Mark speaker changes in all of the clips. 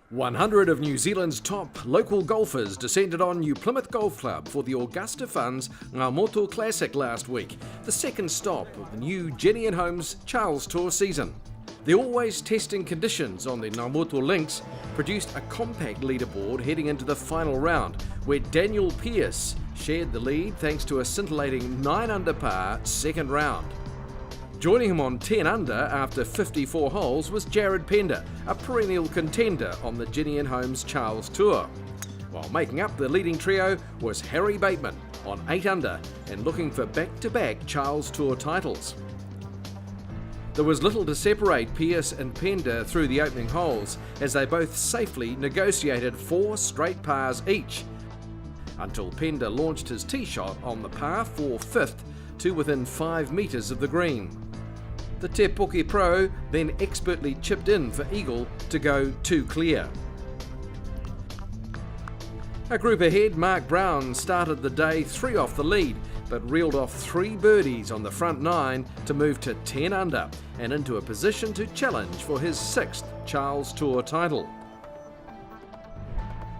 Speaker 1: 100 of New Zealand's top local golfers descended on New Plymouth Golf Club for the Augusta Fun's Ngamotu Classic last week, the second stop of the new Jenny & Holmes Charles Tour season. The always testing conditions on the Ngamotu links produced a compact leaderboard heading into the final round, where Daniel Pearce shared the lead thanks to a scintillating 9 under par second round. Joining him on 10 under after 54 holes was Jared Pender, a perennial contender on the Jenny & Holmes Charles Tour. While making up the leading trio was Harry Bateman on 8 under and looking for back-to-back Charles Tour titles. There was little to separate Pearce and Pender through the opening holes, as they both safely negotiated 4 straight pars each, until Pender launched his tee shot on the par 4 fifth to within 5 metres of the green. The Te Puke Pro then expertly chipped in for eagle to go 2 clear. A group ahead, Mark Brown started the day 3 off the lead, but reeled off 3 birdies on the front 9 to move to 10 under and into a position to challenge for his 6th Charles Tour title.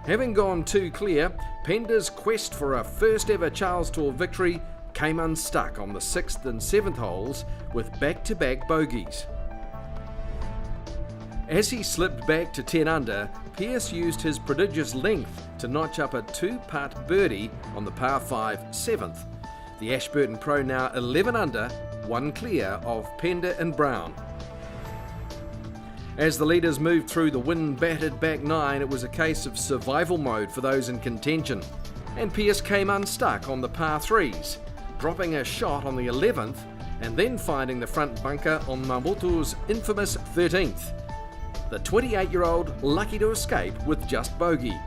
Speaker 1: Having gone 2 clear, Pender's quest for a first ever Charles Tour victory came unstuck on the 6th and 7th holes with back-to-back bogeys. As he slipped back to 10 under, Pearce used his prodigious length to notch up a 2-putt birdie on the par 5 7th. The Ashburton Pro now 11 under, 1 clear of Pender and Brown. As the leaders moved through the wind-battered back 9, it was a case of survival mode for those in contention, and Pearce came unstuck on the par 3s, dropping a shot on the 11th and then finding the front bunker on Ngamotu's infamous 13th. The 28-year-old lucky to escape with just bogey.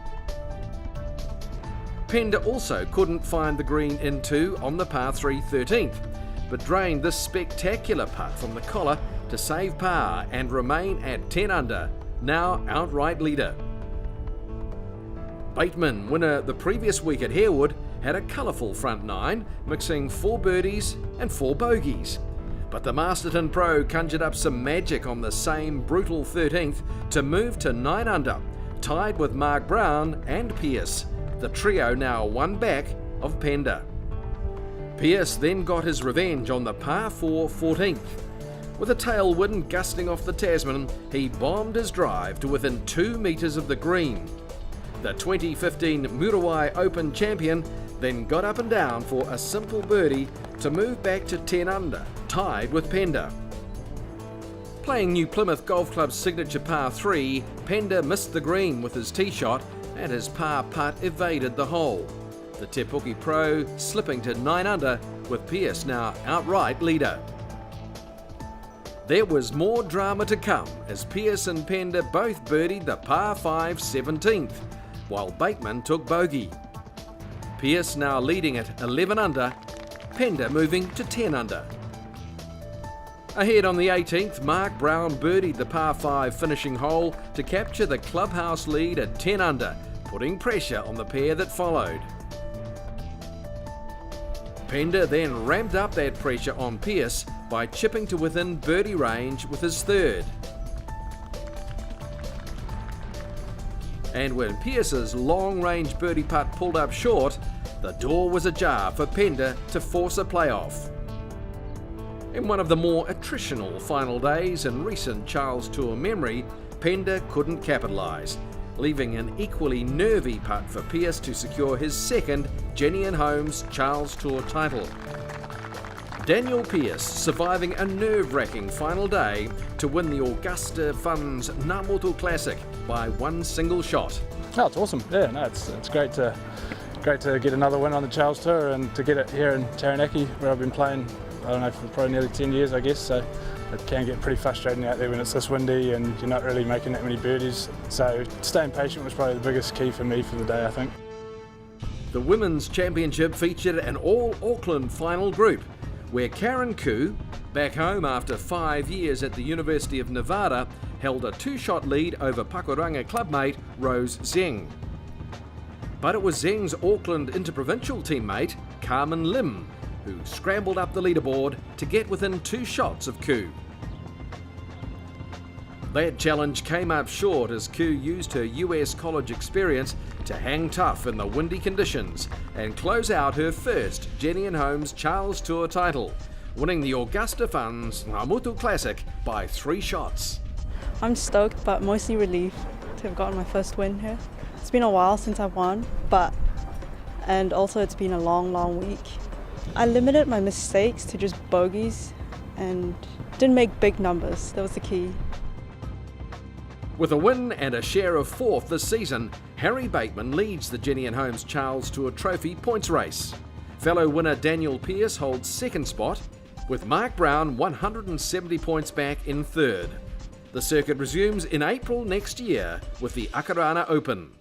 Speaker 1: Pender also couldn't find the green in 2 on the par 3 13th, but drained this spectacular putt from the collar to save par and remain at 10 under, now outright leader. Bateman, winner the previous week at Harewood, had a colourful front 9, mixing 4 birdies and 4 bogeys. But the Masterton Pro conjured up some magic on the same brutal 13th to move to 9 under, tied with Mark Brown and Pearce, the trio now 1 back of Pender. Pearce then got his revenge on the par 4 14th. With a tailwind gusting off the Tasman, he bombed his drive to within 2 metres of the green. The 2015 Muriwai Open champion then got up and down for a simple birdie to move back to 10 under, tied with Pender. Playing New Plymouth Golf Club's signature par 3, Pender missed the green with his tee shot and his par putt evaded the hole. The Te Puke Pro slipping to 9 under with Pearce now outright leader. There was more drama to come as Pearce and Pender both birdied the par 5 17th, while Bateman took bogey. Pearce now leading at 11 under, Pender moving to 10 under. Ahead on the 18th, Mark Brown birdied the par 5 finishing hole to capture the clubhouse lead at 10 under, putting pressure on the pair that followed. Pender then ramped up that pressure on Pearce by chipping to within birdie range with his 3rd. And when Pearce's long-range birdie putt pulled up short, the door was ajar for Pender to force a playoff. In one of the more attritional final days in recent Charles Tour memory, Pender couldn't capitalise, leaving an equally nervy putt for Pearce to secure his 2nd Jenny & Holmes Charles Tour title. Daniel Pearce surviving a nerve-wracking final day to win the Augusta Fun's Ngamotu Classic by 1 single shot.
Speaker 2: Oh, it's awesome. Yeah, no, it's great to get another win on the Charles Tour and to get it here in Taranaki, where I've been playing, I don't know, for probably nearly 10 years, I guess. So it can get pretty frustrating out there when it's this windy and you're not really making that many birdies. So staying patient was probably the biggest key for me for the day, I think.
Speaker 1: The Women's Championship featured an all-Auckland final group, where Karen Koo, back home after 5 years at the University of Nevada, held a 2-shot lead over Pakuranga clubmate Rose Zheng. But it was Zheng's Auckland interprovincial teammate, Carmen Lim, who scrambled up the leaderboard to get within 2 shots of Koo. That challenge came up short as Q used her US college experience to hang tough in the windy conditions and close out her first Jenny and Holmes Charles Tour title, winning the Augusta Fun's Ngamotu Classic by 3 shots.
Speaker 3: I'm stoked, but mostly relieved to have gotten my first win here. It's been a while since I've won, and also it's been a long week. I limited my mistakes to just bogeys and didn't make big numbers. That was the key.
Speaker 1: With a win and a share of 4th this season, Harry Bateman leads the Jenny and Holmes Charles Tour Trophy points race. Fellow winner Daniel Pearce holds 2nd spot, with Mark Brown 170 points back in 3rd. The circuit resumes in April next year with the Akarana Open.